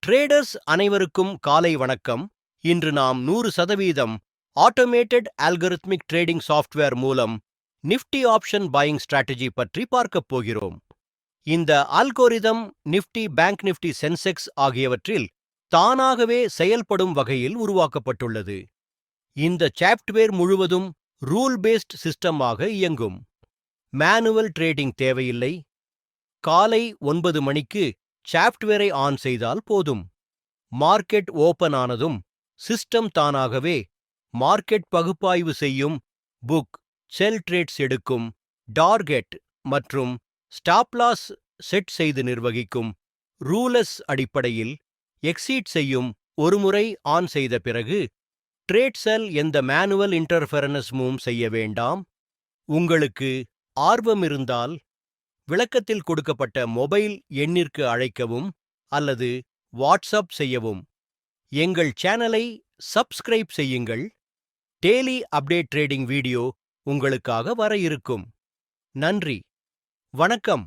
Traders அனைவருக்கும் காலை வணக்கம். இன்று நாம் 100% ஆட்டோமேட்டட் அல்கரித்மிக் ட்ரேடிங் சாஃப்ட்வேர் மூலம் நிஃப்டி ஆப்ஷன் பையிங் ஸ்ட்ராட்டஜி பற்றி பார்க்கப் போகிறோம். இந்த algorithm Nifty, bank Nifty, Sensex ஆகியவற்றில் தானாகவே செயல்படும் வகையில் உருவாக்கப்பட்டுள்ளது. இந்த சாஃப்ட்வேர் முழுவதும் ரூல் பேஸ்ட் சிஸ்டமாக இயங்கும். மேனுவல் ட்ரேடிங் தேவையில்லை. காலை 9 மணிக்கு சாஃப்ட்வேரை ஆன் செய்தால் போதும். மார்க்கெட் ஓபன் ஆனதும் சிஸ்டம் தானாகவே மார்க்கெட் பகுப்பாய்வு செய்யும், புக், செல் ட்ரேட்ஸ் எடுக்கும், டார்கெட் மற்றும் ஸ்டாப் லாஸ் செட் செய்து நிர்வகிக்கும். ரூலஸ் அடிப்படையில் எக்ஸீட் செய்யும். ஒருமுறை ஆன் செய்த பிறகு ட்ரேட் செல் எந்த மேனுவல் இன்டர்ஃபெரன்ஸும் செய்ய வேண்டாம். உங்களுக்கு ஆர்வம் இருந்தால் விளக்கத்தில் கொடுக்கப்பட்ட மொபைல் எண்ணிற்கு அழைக்கவும் அல்லது வாட்ஸ்அப் செய்யவும். எங்கள் சேனலை சப்ஸ்கிரைப் செய்யுங்கள். டெய்லி அப்டேட் ட்ரேடிங் வீடியோ உங்களுக்காக வர இருக்கும். நன்றி, வணக்கம்.